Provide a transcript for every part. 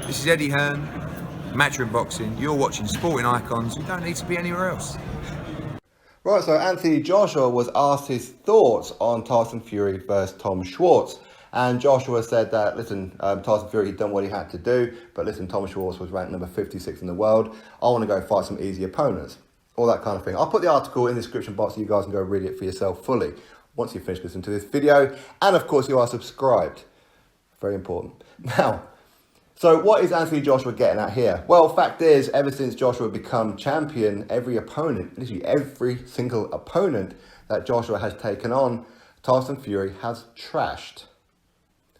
This is Eddie Hearn, Matchroom Boxing. You're watching Sporting Icons. You don't need to be anywhere else. Right, so Anthony Joshua was asked his thoughts on Tyson Fury versus Tom Schwarz. And Joshua said that, listen, Tyson Fury had done what he had to do, but listen, Tom Schwarz was ranked number 56 in the world. I want to go fight some easy opponents. All that kind of thing. I'll put the article in the description box so you guys can go read it for yourself fully once you finish listening to this video. And of course, you are subscribed. Very important. Now, so what is Anthony Joshua getting at here? Well, fact is, ever since Joshua become champion, every opponent, literally every single opponent that Joshua has taken on, Tyson Fury has trashed.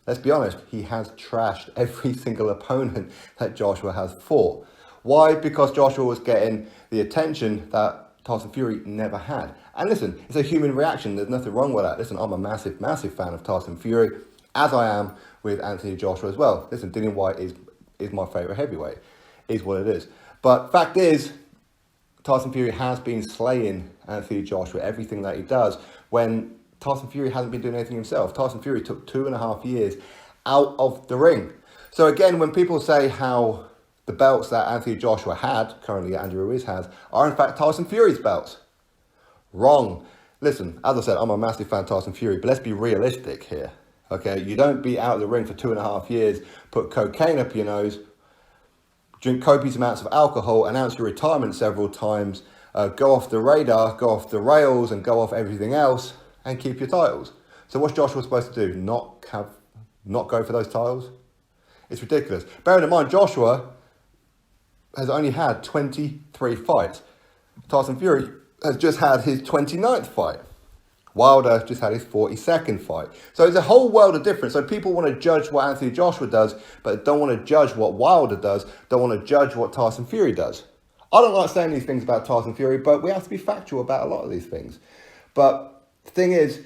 Let's be honest, he has trashed every single opponent that Joshua has fought. Why? Because Joshua was getting the attention that Tyson Fury never had. And listen, it's a human reaction. There's nothing wrong with that. Listen, I'm a massive, massive fan of Tyson Fury, as I am with Anthony Joshua as well. Listen, Dillian Whyte is my favourite heavyweight. Is what it is. But fact is, Tyson Fury has been slaying Anthony Joshua, everything that he does, when Tyson Fury hasn't been doing anything himself. Tyson Fury took 2.5 years out of the ring. So again, when people say how the belts that Anthony Joshua had, currently Andy Ruiz has, are in fact Tyson Fury's belts. Wrong. Listen, as I said, I'm a massive fan of Tyson Fury, but let's be realistic here. Okay, you don't be out of the ring for 2.5 years, put cocaine up your nose, drink copious amounts of alcohol, announce your retirement several times, go off the radar, go off the rails, and go off everything else, and keep your titles. So what's Joshua supposed to do? Not go for those titles? It's ridiculous. Bearing in mind, Joshua has only had 23 fights. Tyson Fury has just had his 29th fight. Wilder just had his 42nd fight. So there's a whole world of difference. So people want to judge what Anthony Joshua does, but don't want to judge what Wilder does, don't want to judge what Tyson Fury does. I don't like saying these things about Tyson Fury, but we have to be factual about a lot of these things. But the thing is,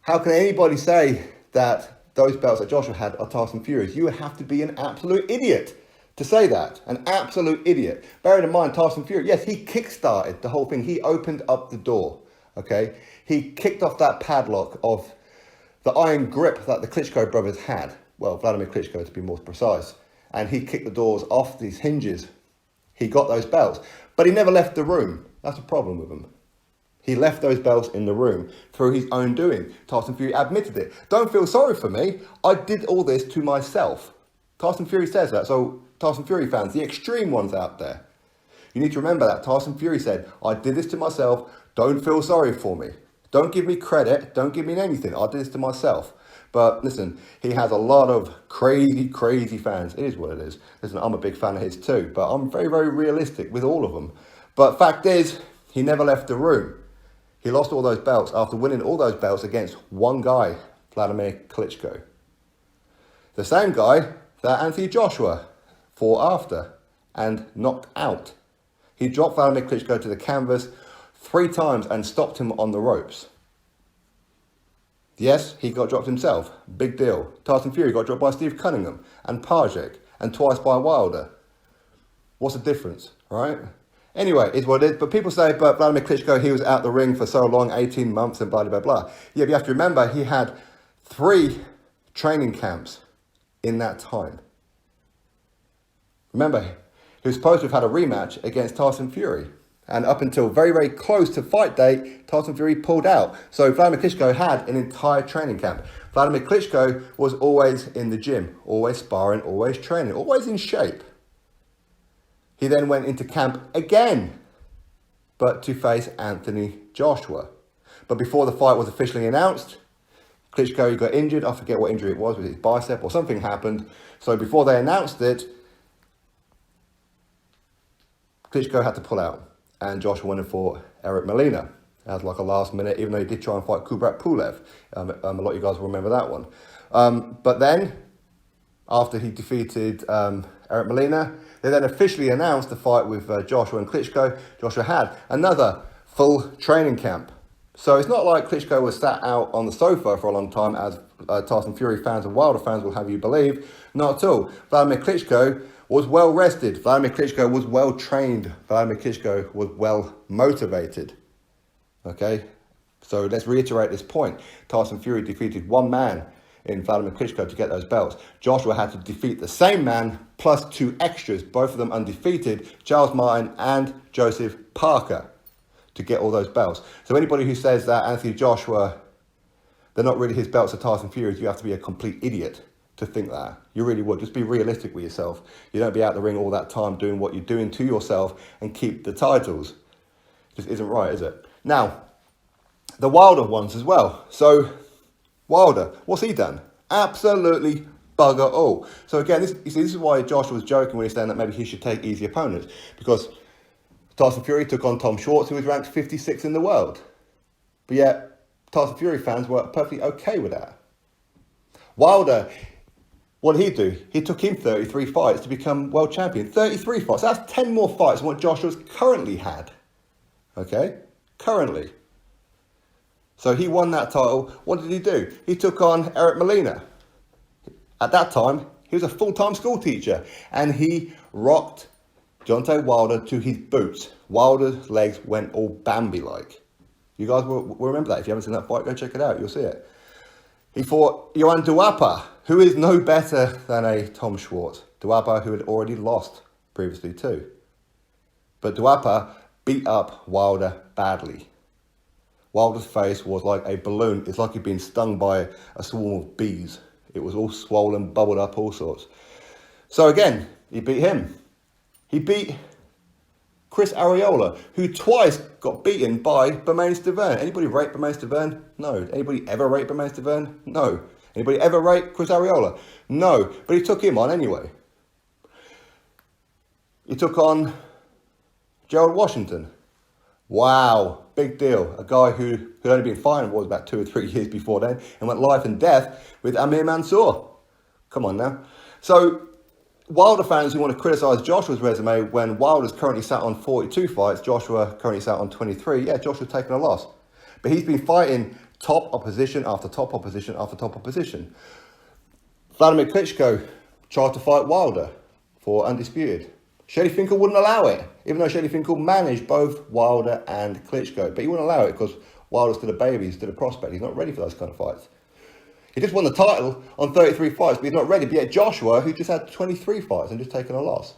how can anybody say that those belts that Joshua had are Tyson Fury's? You would have to be an absolute idiot to say that. An absolute idiot. Bearing in mind, Tyson Fury, yes, he kickstarted the whole thing. He opened up the door. Okay, he kicked off that padlock of the iron grip that the Klitschko brothers had. Well, Vladimir Klitschko to be more precise. And he kicked the doors off these hinges. He got those belts, but he never left the room. That's a problem with him. He left those belts in the room through his own doing. Tyson Fury admitted it. Don't feel sorry for me. I did all this to myself. Tyson Fury says that. So Tyson Fury fans, the extreme ones out there, you need to remember that. Tyson Fury said, I did this to myself. Don't feel sorry for me. Don't give me credit. Don't give me anything. I did this to myself. But listen, he has a lot of crazy, crazy fans. It is what it is. Listen, I'm a big fan of his too, but I'm very, very realistic with all of them. But fact is, he never left the room. He lost all those belts after winning all those belts against one guy, Vladimir Klitschko. The same guy that Anthony Joshua fought after and knocked out. He dropped Vladimir Klitschko to the canvas 3 times and stopped him on the ropes. Yes, he got dropped himself. Big deal. Tyson Fury got dropped by Steve Cunningham and Pajek and twice by Wilder. What's the difference, right? Anyway, it's what it is. But people say, but Vladimir Klitschko, he was out the ring for so long, 18 months and blah, blah, blah. Yeah, but you have to remember, he had 3 training camps in that time. Remember, he was supposed to have had a rematch against Tyson Fury. And up until very, very close to fight day, Tyson Fury pulled out. So Vladimir Klitschko had an entire training camp. Vladimir Klitschko was always in the gym, always sparring, always training, always in shape. He then went into camp again, but to face Anthony Joshua. But before the fight was officially announced, Klitschko got injured. I forget what injury it was, with his bicep or something happened. So before they announced it, Klitschko had to pull out. And Joshua went and fought Eric Molina as like a last minute, even though he did try and fight Kubrat Pulev. A lot of you guys will remember that one. But then, after he defeated Eric Molina, they then officially announced the fight with Joshua and Klitschko. Joshua had another full training camp. So it's not like Klitschko was sat out on the sofa for a long time, as Tyson Fury fans and Wilder fans will have you believe. Not at all. Vladimir Klitschko was well rested. Vladimir Klitschko was well trained. Vladimir Klitschko was well motivated. Okay? So let's reiterate this point. Tyson Fury defeated one man in Vladimir Klitschko to get those belts. Joshua had to defeat the same man plus 2 extras, both of them undefeated, Charles Martin and Joseph Parker, to get all those belts. So anybody who says that Anthony Joshua, they're not really his belts are Tyson Fury's, you have to be a complete idiot to think that. You really would. Just be realistic with yourself. You don't be out the ring all that time doing what you're doing to yourself and keep the titles. Just isn't right, is it? Now, the Wilder ones as well. So, Wilder, what's he done? Absolutely bugger all. So again, this is why Joshua was joking when he's saying that maybe he should take easy opponents. Because Tyson Fury took on Tom Schwarz, who was ranked 56 in the world. But yet, Tyson Fury fans were perfectly okay with that. Wilder, what did he do? He took him 33 fights to become world champion. 33 fights. That's 10 more fights than what Joshua's currently had. Okay? Currently. So he won that title. What did he do? He took on Eric Molina. At that time, he was a full-time school teacher. And he rocked Deontay Wilder to his boots. Wilder's legs went all Bambi-like. You guys will remember that. If you haven't seen that fight, go check it out. You'll see it. He fought Johan Duapa, who is no better than a Tom Schwarz. Duapa, who had already lost previously too. But Duapa beat up Wilder badly. Wilder's face was like a balloon. It's like he'd been stung by a swarm of bees. It was all swollen, bubbled up, all sorts. So again, he beat him. He beat Chris Arreola, who twice got beaten by Bermane Stiverne. Anybody rate Bermane Stiverne? No. Anybody ever rate Bermane Stiverne? No. Anybody ever rate Chris Arreola? No. But he took him on anyway. He took on Gerald Washington. Wow, big deal. A guy who had only been fighting was about 2 or 3 years before then and went life and death with Amir Mansour. Come on now. So Wilder fans who want to criticise Joshua's resume when Wilder's currently sat on 42 fights, Joshua currently sat on 23, yeah, Joshua's taken a loss. But he's been fighting top opposition after top opposition after top opposition. Vladimir Klitschko tried to fight Wilder for undisputed. Shady Finkel wouldn't allow it, even though Shady Finkel managed both Wilder and Klitschko. But he wouldn't allow it because Wilder's still a baby, he's still a prospect. He's not ready for those kind of fights. He just won the title on 33 fights, but he's not ready. But yet Joshua, who just had 23 fights and just taken a loss.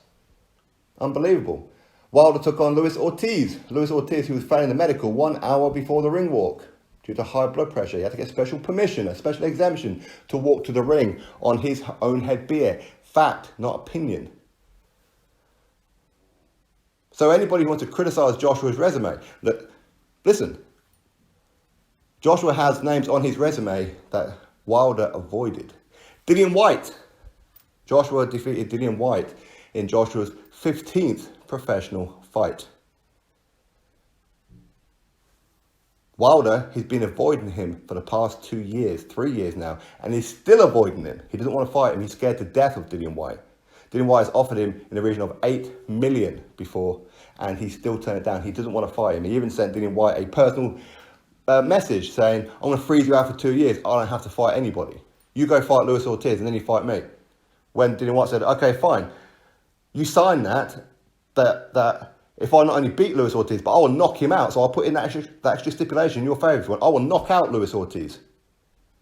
Unbelievable. Wilder took on Luis Ortiz. Luis Ortiz, who was failing the medical 1 hour before the ring walk due to high blood pressure. He had to get special permission, a special exemption to walk to the ring on his own head beer. Fact, not opinion. So anybody who wants to criticise Joshua's resume, listen, Joshua has names on his resume that Wilder avoided. Dillian Whyte. Joshua defeated Dillian Whyte in Joshua's 15th professional fight. Wilder, he's been avoiding him for the past 2 years, 3 years now, and he's still avoiding him. He doesn't want to fight him. He's scared to death of Dillian Whyte. Dillian Whyte has offered him in the region of $8 million before, and he still turned it down. He doesn't want to fight him. He even sent Dillian Whyte a personal message saying, I'm going to freeze you out for 2 years. I don't have to fight anybody. You go fight Luis Ortiz and then you fight me. When Dillian Whyte said, okay, fine. You sign that if I not only beat Luis Ortiz, but I will knock him out. So I'll put in that extra stipulation in your favour if you want. I will knock out Luis Ortiz.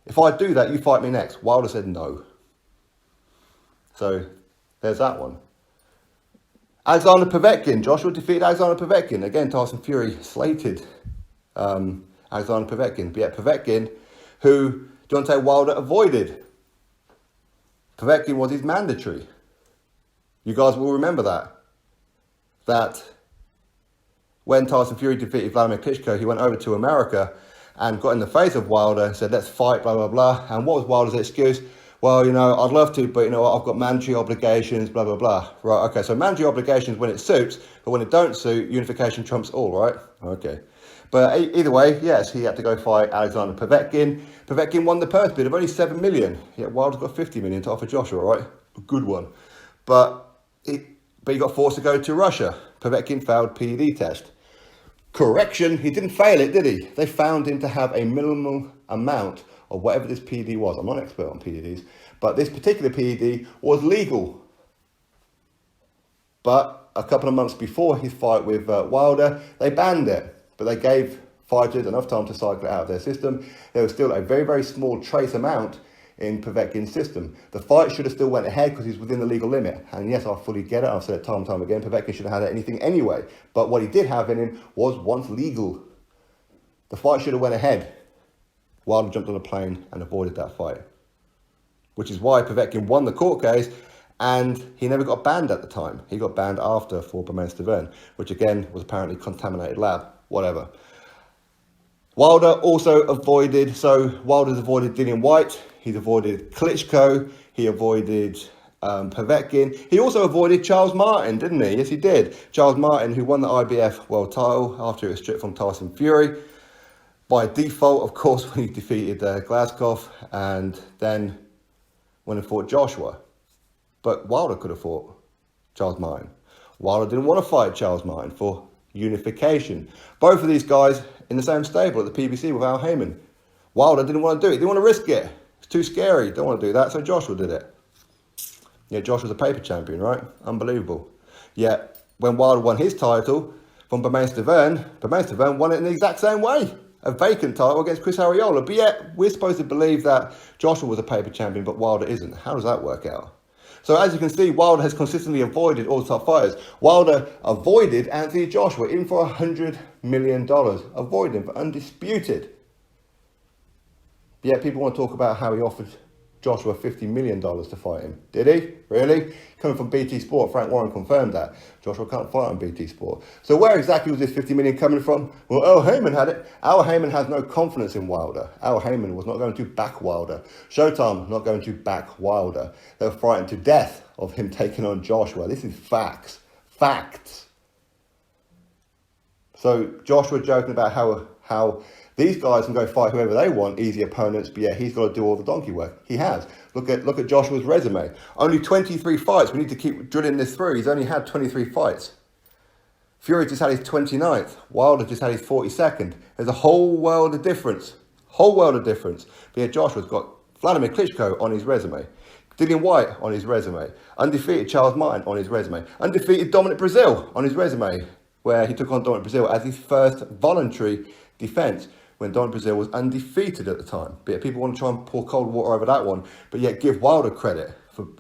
If I do that, you fight me next. Wilder said no. So there's that one. Alexander Povetkin. Joshua defeated Alexander Povetkin. Again, Tyson Fury slated Alexander Povetkin. But yet Povetkin, who Deontay Wilder avoided. Povetkin was his mandatory. You guys will remember that when Tyson Fury defeated Vladimir Klitschko, he went over to America and got in the face of Wilder and said, let's fight, blah, blah, blah. And what was Wilder's excuse? Well, I'd love to, but, I've got mandatory obligations, blah, blah, blah. Right, okay, so mandatory obligations when it suits, but when it don't suit, unification trumps all, right? Okay. But either way, yes, he had to go fight Alexander Povetkin. Povetkin won the purse bid of only $7 million. Yet Wilder's got $50 million to offer Joshua, right? A good one. But he got forced to go to Russia. Povetkin failed PED test. Correction, he didn't fail it, did he? They found him to have a minimal amount of whatever this PED was. I'm not an expert on PEDs, but this particular PED was legal. But a couple of months before his fight with Wilder, they banned it. But they gave fighters enough time to cycle it out of their system. There was still a very, very small trace amount in Povetkin's system. The fight should have still went ahead because he's within the legal limit. And yes, I fully get it. I've said it time and time again. Povetkin should have had anything anyway. But what he did have in him was once legal. The fight should have went ahead. Wilder jumped on a plane and avoided that fight. Which is why Povetkin won the court case, and he never got banned at the time. He got banned after for Bermane-Stiverne, which again was apparently contaminated lab, whatever. Wilder also avoided, Wilder's avoided Dillian Whyte, he's avoided Klitschko, he avoided Povetkin. He also avoided Charles Martin, didn't he? Yes, he did. Charles Martin, who won the IBF world title after it was stripped from Tyson Fury. By default, of course, when he defeated Glasgow, and then when he fought Joshua. But Wilder could have fought Charles Martin. Wilder didn't want to fight Charles Martin for unification. Both of these guys in the same stable at the PBC with Al Heyman. Wilder didn't want to do it. He didn't want to risk it. It's too scary. Don't want to do that. So Joshua did it. Yeah, Joshua's a paper champion, right? Unbelievable. Yet, when Wilder won his title from Bermane-Stiverne won it in the exact same way. A vacant title against Chris Arreola. But yet, we're supposed to believe that Joshua was a paper champion, but Wilder isn't. How does that work out? So as you can see, Wilder has consistently avoided all the top fighters. Wilder avoided Anthony Joshua, even for $100 million. Avoided him for undisputed. But yet people want to talk about how he offered Joshua $50 million to fight him. Did he? Really? Coming from BT Sport, Frank Warren confirmed that. Joshua can't fight on BT Sport. So where exactly was this $50 million coming from? Well, Al Heyman had it. Al Heyman has no confidence in Wilder. Al Heyman was not going to back Wilder. Showtime not going to back Wilder. They were frightened to death of him taking on Joshua. This is facts. Facts. So Joshua joking about how these guys can go fight whoever they want, easy opponents, but yeah, he's got to do all the donkey work. He has. Look at Joshua's resume. Only 23 fights. We need to keep drilling this through. He's only had 23 fights. Fury just had his 29th. Wilder just had his 42nd. There's a whole world of difference. Whole world of difference. But yeah, Joshua's got Vladimir Klitschko on his resume. Dillian Whyte on his resume. Undefeated Charles Martin on his resume. Undefeated Dominic Breazeale on his resume, where he took on Dominic Breazeale as his first voluntary defence, when Dominic Breazeale was undefeated at the time. But yeah, people want to try and pour cold water over that one, but yet give Wilder credit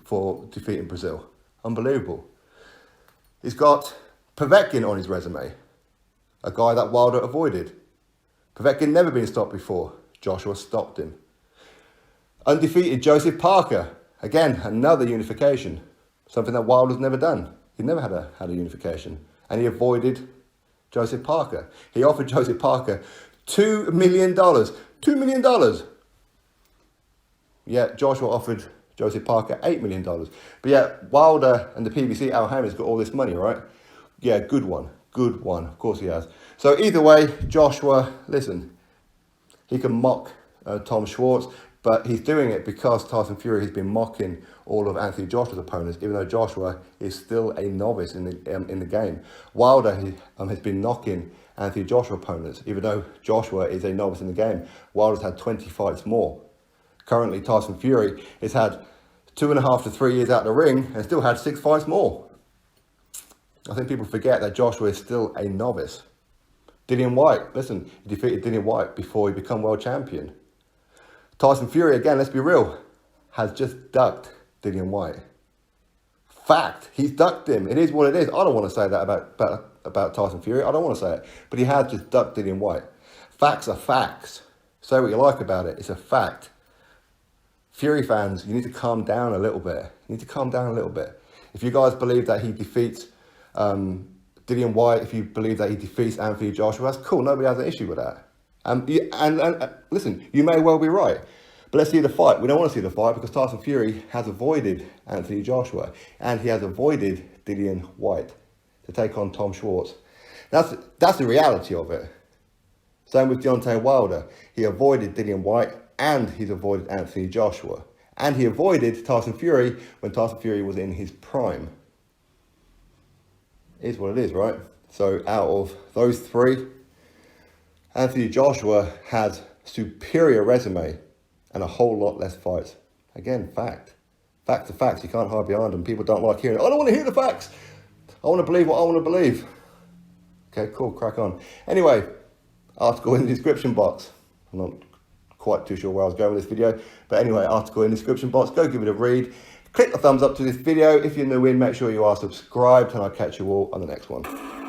for defeating Breazeale. Unbelievable. He's got Povetkin on his resume, a guy that Wilder avoided. Povetkin never been stopped before. Joshua stopped him. Undefeated Joseph Parker. Again, another unification. Something that Wilder's never done. He never had a unification. And he avoided Joseph Parker. He offered Joseph Parker $2 million. $2 million. Yeah, Joshua offered Joseph Parker $8 million. But yeah, Wilder and the PBC, Al Heyman's got all this money, right? Yeah, good one. Good one. Of course he has. So either way, Joshua, listen, he can mock Tom Schwarz, but he's doing it because Tyson Fury has been mocking all of Anthony Joshua's opponents, even though Joshua is still a novice in the game. Wilder has been knocking Anthony Joshua opponents, even though Joshua is a novice in the game. Wilder's had 20 fights more. Currently, Tyson Fury has had 2.5 to 3 years out of the ring and still had 6 fights more. I think people forget that Joshua is still a novice. Dillian Whyte, listen, he defeated Dillian Whyte before he became world champion. Tyson Fury, again, let's be real, has just ducked Dillian Whyte. Fact, he's ducked him. It is what it is. I don't want to say that about Tyson Fury. I don't want to say it. But he has just ducked Dillian Whyte. Facts are facts. Say what you like about it. It's a fact. Fury fans, you need to calm down a little bit. You need to calm down a little bit. If you guys believe that he defeats Dillian Whyte, if you believe that he defeats Anthony Joshua, that's cool. Nobody has an issue with that. And listen, you may well be right. But let's see the fight. We don't want to see the fight because Tyson Fury has avoided Anthony Joshua. And he has avoided Dillian Whyte to take on Tom Schwarz. That's the reality of it. Same with Deontay Wilder. He avoided Dillian Whyte and he's avoided Anthony Joshua. And he avoided Tyson Fury when Tyson Fury was in his prime. It is what it is, right? So out of those three, Anthony Joshua has superior resume and a whole lot less fights. Again, fact. Facts are facts. You can't hide behind them. People don't like hearing it. I don't want to hear the facts. I want to believe what I want to believe. Okay, cool. Crack on. Anyway, article in the description box. I'm not quite too sure where I was going with this video. But anyway, article in the description box. Go give it a read. Click the thumbs up to this video. If you're new in, make sure you are subscribed, and I'll catch you all on the next one.